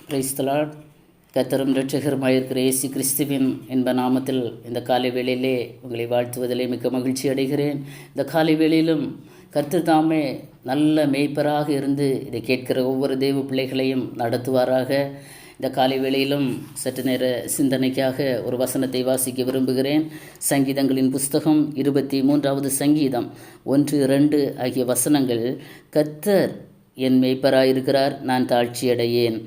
Praise the Lord. கர்த்தரும் இரட்சகருமாயிருக்கிற இயேசு கிறிஸ்துவின் இன்ப நாமத்தில் இந்த காலை வேளையிலே உங்களை வாழ்த்துவதிலே மிக்க மகிழ்ச்சி அடைகிறேன். இந்த காலை வேளையிலும் கர்த்தர் தாமே நல்ல மேய்ப்பராக இருந்து இதை கேட்கிற ஒவ்வொரு தேவ பிள்ளைகளையும் நடத்துவாராக. இந்த காலை வேளையிலும் சற்று நேர சிந்தனைக்காக ஒரு வசனத்தை வாசிக்க விரும்புகிறேன். சங்கீதங்களின் புஸ்தகம் 23வது சங்கீதம் 1-2 ஆகிய வசனங்கள். கர்த்தர் என் மேய்ப்பராயிருக்கிறார், நான் தாழ்ச்சியடையேன்.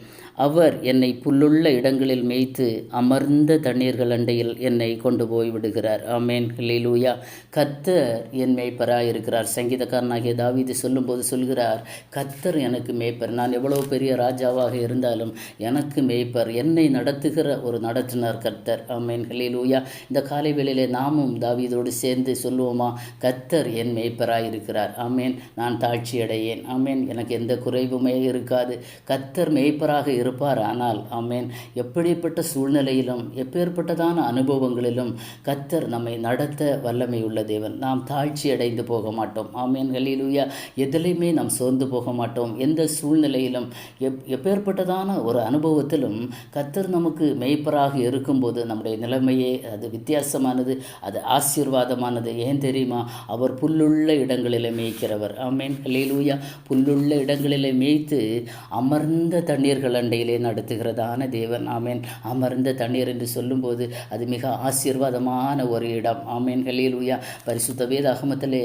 அவர் என்னை புல்லுள்ள இடங்களில் மேய்த்து அமர்ந்த தண்ணீர்கள் அண்டையில் என்னை கொண்டு போய் விடுகிறார். ஆமேன், ஹல்லேலூயா. கர்த்தர் என் மேய்ப்பராயிருக்கிறார். சங்கீதக்காரனாகிய தாவீது சொல்லும்போது சொல்கிறார், கர்த்தர் எனக்கு மேய்ப்பர். நான் எவ்வளோ பெரிய ராஜாவாக இருந்தாலும் எனக்கு மேய்ப்பர், என்னை நடத்துகிற ஒரு நடத்துனர் கர்த்தர். ஆமேன், ஹல்லேலூயா. இந்த காலை வேளையிலே நாமும் தாவீதோடு சேர்ந்து சொல்லுவோமா, கர்த்தர் என் மேய்ப்பராயிருக்கிறார். ஆமேன், நான் தாழ்ச்சியடையேன். ஆமேன், எனக்கு எந்த குறைவுமே இருக்காது. கர்த்தர் மேய்ப்பராக இருப்பார். ஆனால் ஆமேன், எப்படிப்பட்ட சூழ்நிலையிலும் எப்பேற்பட்டதான அனுபவங்களிலும் கர்த்தர் நம்மை நடத்த வல்லமை உள்ள தேவன். நாம் தாழ்ச்சி அடைந்து போக மாட்டோம். ஆமேன், ஹல்லேலூயா. எதிலையுமே நாம் சோர்ந்து போக மாட்டோம். எந்த சூழ்நிலையிலும் எப்பேற்பட்டதான ஒரு அனுபவத்திலும் கர்த்தர் நமக்கு மேய்ப்பராக இருக்கும்போது நம்முடைய நிலைமையே அது வித்தியாசமானது, அது ஆசீர்வாதமானது. ஏன் தெரியுமா? அவர் புல்லுள்ள இடங்களிலே மேய்க்கிறவர். ஆமேன், ஹல்லேலூயா. புல்லுள்ள இடங்களிலே மேய்த்து அமர்ந்த தண்ணீர்கள் அண்டையிலே நடத்துகிறதான தேவன். ஆமேன். அமர்ந்த தண்ணீர் என்று சொல்லும்போது அது மிக ஆசீர்வாதமான ஒரு இடம். ஆமேன், ஹல்லேலூயா. பரிசுத்த வேதாகமத்திலே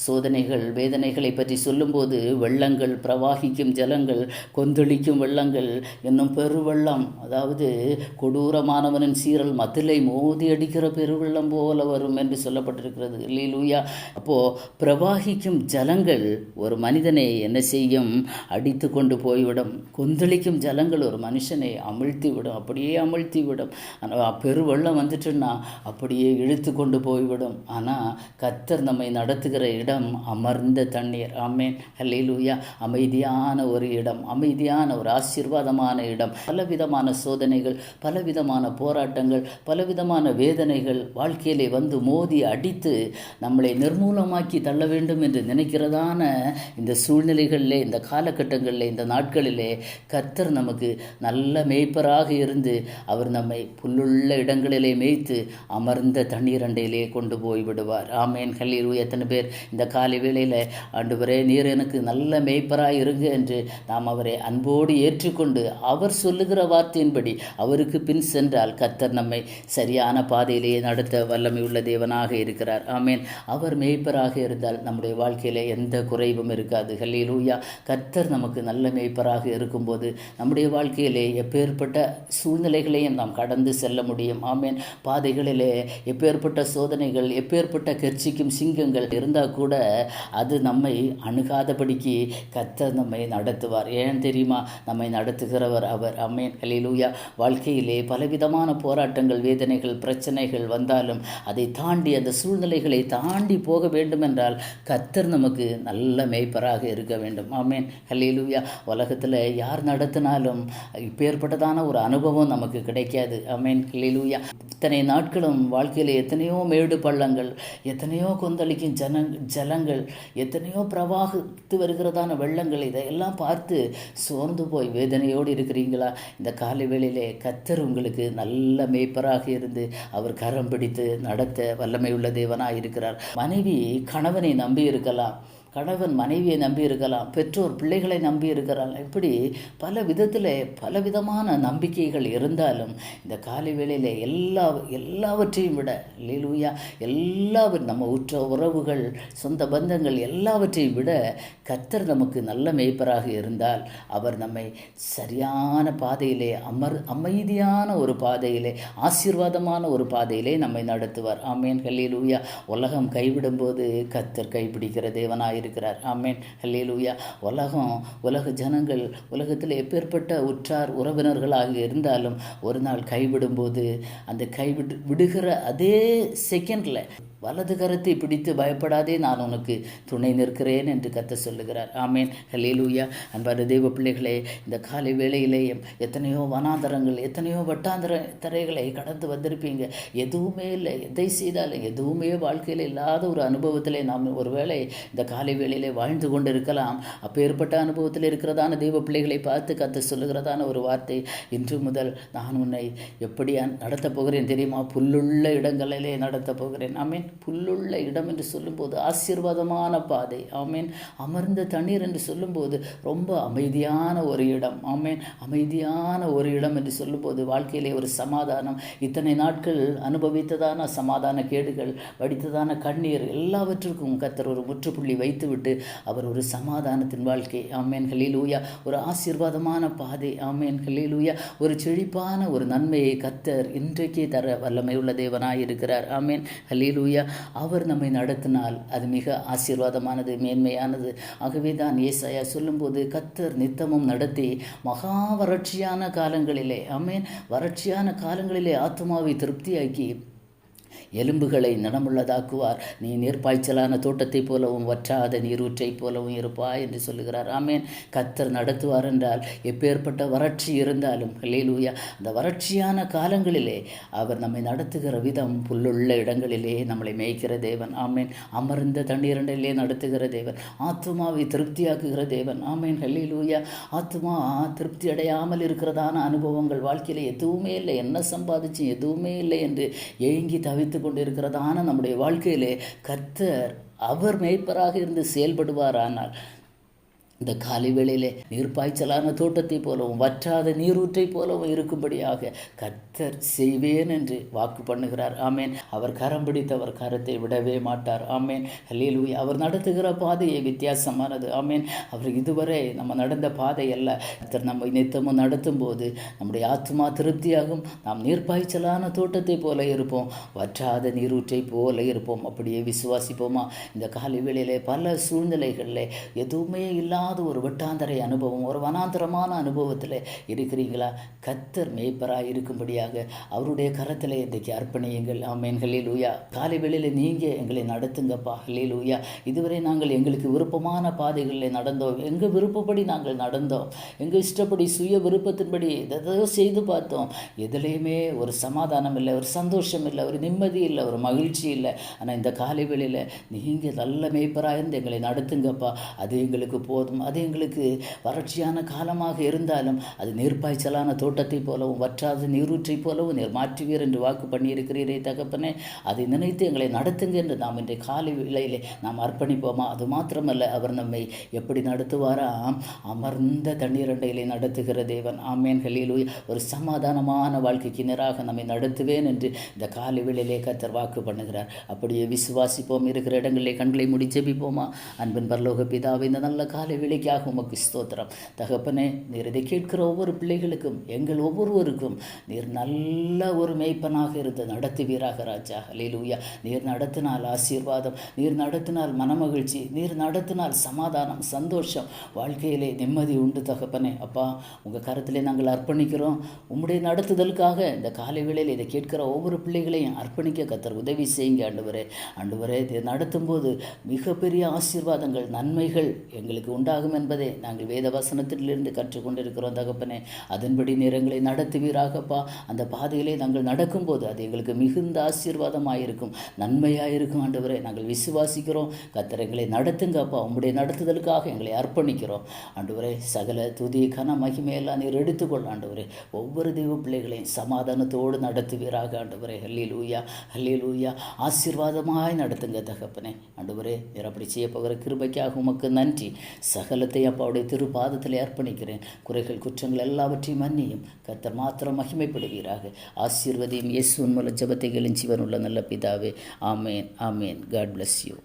சோதனைகள் வேதனைகளை பற்றி சொல்லும்போது வெள்ளங்கள், பிரவாகிக்கும் ஜலங்கள், கொந்தளிக்கும் வெள்ளங்கள், என்னும் பெருவெள்ளம், அதாவது கொடூரமானவனின் சீரல் மதிலை மோதி அடிக்கிற பெருவெள்ளம் போல வரும் என்று சொல்லப்பட்டிருக்கிறது. ஹல்லேலூயா. அப்போது பிரவாகிக்கும் ஜலங்கள் ஒரு மனிதனை என்ன செய்யும்? அடித்து கொண்டு போய்விடும். கொந்தளிக்கும் ஜலங்கள் ஒரு மனுஷனை அமிழ்த்தி விடும், அப்படியே அமிழ்த்தி விடும். பெருவெள்ளம் வந்துட்டுன்னா அப்படியே இழுத்து கொண்டு போய்விடும். ஆனால் கர்த்தர் நம்மை நடத்துகிற இடம் அமர்ந்த தண்ணீர். ஆமேன், ஹல்லேலூயா. அமைதியான ஒரு இடம், அமைதியான ஒரு ஆசீர்வாதமான இடம். பலவிதமான சோதனைகள், பலவிதமான போராட்டங்கள், பலவிதமான வேதனைகள் வாழ்க்கையிலே வந்து மோதி அடித்து நம்மளை நிர்மூலமாக்கி தள்ள வேண்டும் என்று நினைக்கிறதான இந்த சூழ்நிலைகளிலே, இந்த காலகட்டங்களிலே, இந்த நாட்களிலே கர்த்தர் நமக்கு நல்ல மேய்ப்பராக இருந்து அவர் நம்மை புல்லுள்ள இடங்களிலே மேய்த்து அமர்ந்த தண்ணீர் அண்டையிலே கொண்டு போய் விடுவார். ஆமேன், ஹல்லேலூயா. எத்தனை பேர் இந்த காலை வேளையில், ஆண்டவரே நீர் எனக்கு நல்ல மேய்ப்பராக இருங்க என்று நாம் அவரை அன்போடு ஏற்றுக்கொண்டு அவர் சொல்லுகிற வார்த்தையின்படி அவருக்கு பின் சென்றால் கர்த்தர் நம்மை சரியான பாதையிலேயே நடத்த வல்லமை உள்ள தேவனாக இருக்கிறார். ஆமேன். அவர் மேய்ப்பராக இருந்தால் நம்முடைய வாழ்க்கையிலே எந்த குறைவும் இருக்காது. ஹல்லேலூயா. கர்த்தர் நமக்கு நல்ல மேய்ப்பராக இருக்கும்போது நம்முடைய வாழ்க்கையிலே எப்பேற்பட்ட சூழ்நிலைகளையும் நாம் கடந்து செல்ல முடியும். ஆமேன். பாதைகளிலே எப்பேற்பட்ட சோதனைகள், எப்பேற்பட்ட கர்ச்சிக்கும் சிங்கங்கள் இருந்தால் கூட அது நம்மை அணுகாதபடிக்கு கர்த்தர் நம்மை நடத்துவார். ஏன் தெரியுமா? நம்மை நடத்துகிறவர் அவர். ஆமேன், ஹல்லேலூயா. வாழ்க்கையிலே பலவிதமான போராட்டங்கள், வேதனைகள், பிரச்சனைகள் வந்தாலும் அதை தாண்டி, அந்த சூழ்நிலைகளை தாண்டி போக வேண்டும் என்றால் கர்த்தர் நமக்கு நல்ல மேய்ப்பராக இருக்க வேண்டும். ஆமேன், ஹல்லேலூயா. உலகத்தில் யார் நடத்தினாலும் இப்பேற்பட்டதான ஒரு அனுபவம் நமக்கு கிடைக்காது. ஆமேன், ஹல்லேலூயா. இத்தனை நாட்களும் வாழ்க்கையில் எத்தனையோ மேடு பள்ளங்கள், எத்தனையோ கொந்தளிக்கும் ஜலங்கள், எத்தனையோ பிரவாகித்து வருகிறதான வெள்ளங்கள், இதையெல்லாம் பார்த்து சோர்ந்து போய் வேதனையோடு இருக்கிறீங்களா? இந்த காலை வேளையிலே கர்த்தர் உங்களுக்கு நல்ல மேய்ப்பராக இருந்து அவர் கரம் பிடித்து நடத்த வல்லமையுள்ள தேவனாக இருக்கிறார். மனைவி கணவனை நம்பி இருக்கலாம், கணவன் மனைவியை நம்பி இருக்கலாம், பெற்றோர் பிள்ளைகளை நம்பி இருக்கலாம். இப்படி பல விதத்தில் பலவிதமான நம்பிக்கைகள் இருந்தாலும் இந்த காலை வேளையில் எல்லாவற்றையும் விட, ஹல்லேலூயா, நம்ம உற்ற உறவுகள், சொந்த பந்தங்கள் எல்லாவற்றையும் விட கர்த்தர் நமக்கு நல்ல மேய்ப்பராக இருந்தால் அவர் நம்மை சரியான பாதையிலே, அமைதியான ஒரு பாதையிலே, ஆசீர்வாதமான ஒரு பாதையிலே நம்மை நடத்துவார். ஆமேன், ஹல்லேலூயா. உலகம் கைவிடும்போது கர்த்தர் கைப்பிடிக்கிற தேவனாக இருக்கிறார். ஆமேன், ஹல்லேலூயா. உலக ஜனங்கள் உலகத்தில் எப்பேற்பட்ட உற்றார் உறவினர்களாக இருந்தாலும் ஒரு நாள் கைவிடும்போது அந்த விடுகிற அதே செகண்டில் வலது கரத்தை பிடித்து பயப்படாதே, நான் உனக்கு துணை நிற்கிறேன் என்று கர்த்தர் சொல்லுகிறார். ஆமேன். ஹல்லேலூயா. அன்பான தெய்வ பிள்ளைகளே, இந்த காலை வேளையிலேயும் எத்தனையோ வனாந்தரங்கள், எத்தனையோ வட்டாந்தர தரைகளை கடந்து வந்திருப்பீங்க. எதுவுமே இல்லை, எதை செய்தாலும் எதுவுமே வாழ்க்கையில் இல்லாத ஒரு அனுபவத்திலே நாம் ஒருவேளை இந்த காலை வேளையிலே வாழ்ந்து கொண்டு இருக்கலாம். அப்பேற்பட்ட அனுபவத்தில் இருக்கிறதான தெய்வ பிள்ளைகளை பார்த்து கர்த்தர் சொல்லுகிறதான ஒரு வார்த்தை, இன்று முதல் நான் உன்னை எப்படி நடத்தப் போகிறேன் தெரியுமா? புல்லுள்ள இடங்களிலே நடத்தப் போகிறேன். ஆமீன். புல்லுள்ள இடம் என்று சொல்லும்போது ஆசீர்வாதமான பாதை. ஆமீன். அமர்ந்த தண்ணீர் என்று சொல்லும்போது ரொம்ப அமைதியான ஒரு இடம். ஆமீன். அமைதியான ஒரு இடம் என்று சொல்லும்போது வாழ்க்கையிலே ஒரு சமாதானம், இத்தனை நாட்கள் அனுபவித்ததான சமாதான கேடுகள், வடித்ததான கண்ணீர் எல்லாவற்றிற்கும் கர்த்தர் ஒரு முற்றுப்புள்ளி வைத்துவிட்டு அவர் ஒரு சமாதானத்தின் வாழ்க்கை. ஆமேன். ஹல்லேலூயா. ஒரு ஆசீர்வாதமான பாதை. ஆமேன். ஹல்லேலூயா. ஒரு செழிப்பான ஒரு நன்மையை கர்த்தர் இன்றைக்கே தர வல்லமை உள்ள தேவனாய் இருக்கிறார். ஆமேன். ஹல்லேலூயா. அவர் நம்மை நடத்தினால் அது மிக ஆசீர்வாதமானது, மேன்மையானது. ஆகவே தான் ஏசாயா சொல்லும்போது கர்த்தர் நித்தமும் நடத்தி மகா வறட்சியான காலங்களிலே, ஆமேன், வறட்சியான காலங்களிலே ஆத்துமாவை திருப்தியாக்கி எலும்புகளை நலமுள்ளதாக்குவார். நீ நீர்ப்பாய்ச்சலான தோட்டத்தைப் போலவும் வற்றாத நீரூற்றைப் போலவும் இருப்பாய் என்று சொல்லுகிறார். ஆமேன். கர்த்தர் நடத்துவார் என்றால் எப்பேற்பட்ட வறட்சி இருந்தாலும், ஹல்லேலூயா, அந்த வறட்சியான காலங்களிலே அவர் நம்மை நடத்துகிற விதம் புல்லுள்ள இடங்களிலே நம்மளை மேய்க்கிற தேவன். ஆமேன். அமர்ந்த தண்ணீரண்டிலே நடத்துகிற தேவன். ஆத்துமாவை திருப்தியாக்குகிற தேவன். ஆமேன். ஹல்லேலூயா. ஆத்துமா திருப்தி அடையாமல் இருக்கிறதான அனுபவங்கள் வாழ்க்கையில் எதுவுமே இல்லை, என்ன சம்பாதிச்சு எதுவுமே இல்லை என்று ஏங்கி தவித்து கொண்டிருக்கிறதான நம்முடைய வாழ்க்கையிலே கர்த்தர் அவர் மேய்ப்பராக இருந்து செயல்படுவாரானால் இந்த காலை வேளையிலே நீர்ப்பாய்ச்சலான தோட்டத்தை போலவும் வற்றாத நீரூற்றை போலவும் இருக்கும்படியாக கர்த்தர் செய்வேன் என்று வாக்கு பண்ணுகிறார். ஆமேன். அவர் கரம் பிடித்தவர் கரத்தை விடவே மாட்டார். ஆமேன். ஹல்லேலூயா. அவர் நடத்துகிற பாதையை வித்தியாசமானது. ஆமேன். அவர் இதுவரை நம்ம நடந்த பாதை அல்ல. கர்த்தர் நம்மை நித்தமும் நடத்தும் போது நம்முடைய ஆத்மா திருப்தியாகும். நாம் நீர்ப்பாய்ச்சலான தோட்டத்தை போல இருப்போம், வற்றாத நீரூற்றை போல இருப்போம். அப்படியே விசுவாசிப்போமா? இந்த காலை வேளையிலே பல சூழ்நிலைகளில் எதுவுமே இல்லாத ஒரு வட்டாந்தரை அனுபவம், ஒரு வனாந்தரமான அனுபவத்தில் இருக்கிறீங்களா? கர்த்தர் மேய்ப்பராய் இருக்கும்படியாக அவருடைய கரத்தில் இன்றைக்கு அர்ப்பணியுங்கள். ஆமேன். ஹல்லேலூயா. காலை வேளையில் நீங்கள் எங்களை நடத்துங்கப்பா. ஹல்லேலூயா. இதுவரை நாங்கள் எங்களுக்கு விருப்பமான பாதைகளில் நடந்தோம், எங்கள் விருப்பப்படி நாங்கள் நடந்தோம், எங்கள் இஷ்டப்படி சுய விருப்பத்தின்படி எதோ செய்து பார்த்தோம். எதுலேயுமே ஒரு சமாதானம் இல்லை, ஒரு சந்தோஷம் இல்லை, ஒரு நிம்மதி இல்லை, ஒரு மகிழ்ச்சி இல்லை. ஆனால் இந்த காலை வேளையில் நீங்கள் நல்ல மேய்ப்பராக இருந்து எங்களை நடத்துங்கப்பா. அது எங்களுக்கு போதும். அது எங்களுக்கு வறட்சியான காலமாக இருந்தாலும் அது நீர்ப்பாய்ச்சலான தோட்டத்தை போலவும் வற்றாத நீரூற்றை போலவும் நீர் மாற்றுவீர் என்று வாக்கு பண்ணியிருக்கிறீரே தகப்பனே. அதை நினைத்து எங்களை நடத்துங்க என்று நாம் இன்றைய காலை வேளையிலே நாம் அர்ப்பணிப்போமா? அது மாத்திரமல்ல, அவர் நம்மை எப்படி நடத்துவாராம்? அமர்ந்த தண்ணீரண்டையிலே நடத்துகிற தேவன். ஆமேன். ஹல்லேலூயா. ஒரு சமாதானமான வாழ்க்கைக்கு நேராக நம்மை நடத்துவேன் என்று இந்த காலை வேளையிலே கர்த்தர் வாக்கு பண்ணுகிறார். அப்படியே விசுவாசிப்போம். இருக்கிற இடங்களிலே கண்களை மூடி ஜெபிப்போமா? அன்பின் பரலோக பிதாவே, இந்த நல்ல காலை வேளைக்காக உமக்கு ஸ்தோத்திரம் தகப்பனே. நீர் இதை கேட்கிற ஒவ்வொரு பிள்ளைகளுக்கும், எங்கள் ஒவ்வொருவருக்கும் நீர் நல்ல ஒரு மேய்ப்பனாக இருந்து நடத்துவீராக ராஜா. ஹல்லேலூயா. நீர் நடத்தினால் ஆசீர்வாதம், நீர் நடத்தினால் மனமகிழ்ச்சி, நீர் நடத்தினால் சமாதானம், சந்தோஷம், வாழ்க்கையிலே நிம்மதி உண்டு தகப்பனே. அப்பா, உங்கள் கரத்திலே நாங்கள் அர்ப்பணிக்கிறோம். உம்முடைய நடத்துதலுக்காக இந்த காலை வேளையில் இதை கேட்கிற ஒவ்வொரு பிள்ளைகளையும் அர்ப்பணிக்க கர்த்தர் உதவி செய்யுங்க ஆண்டவரே. ஆண்டவரே, இதை நடத்தும்போது மிகப்பெரிய ஆசீர்வாதங்கள், நன்மைகள் எங்களுக்கு உண்டாகும் என்பதை நாங்கள் வேத வசனத்திலிருந்து கற்றுக்கொண்டிருக்கிறோம் தகப்பனே. அதன்படி நேரங்களை நடத்துவீராகப்பா. அந்த பாதையிலே நாங்கள் நடக்கும்போது அது எங்களுக்கு மிகுந்த ஆசீர்வாதமாயிருக்கும், நன்மையாயிருக்கும் ஆண்டவரே. நாங்கள் விசுவாசிக்கிறோம். கர்த்தர் எங்களை நடத்துங்கப்பா. உம்முடைய நடத்துதலுக்காக எங்களை அர்ப்பணிக்கிறோம் ஆண்டவரே. சகல துதி கன மகிமையெல்லாம் நீர் எடுத்துக்கொள் ஆண்டவரே. ஒவ்வொரு தெய்வ பிள்ளைகளையும் சமாதானத்தோடு நடத்துவீராக ஆண்டவரே. ஹல்லேலூயா. ஹல்லேலூயா. ஆசீர்வாதமாய் நடத்துங்க தகப்பனே. ஆண்டவரே, நீர் அப்படி செய்ய போகிற கிருபைக்காக உமக்கு நன்றி. சகலத்தை அப்பாவுடைய திருப்பாதத்தில் அர்ப்பணிக்கிறேன். குறைகள் குற்றங்கள் எல்லாவற்றையும் மன்னியும். கர்த்தர் மாத்திரம் மகிமைப்படுவீராக. ஆசீர்வதியும். இயேசுவின் மூலம் ஜெபத்தை கேளும் ஜீவனுள்ள நல்ல பிதாவே. ஆமேன். ஆமேன். God bless you.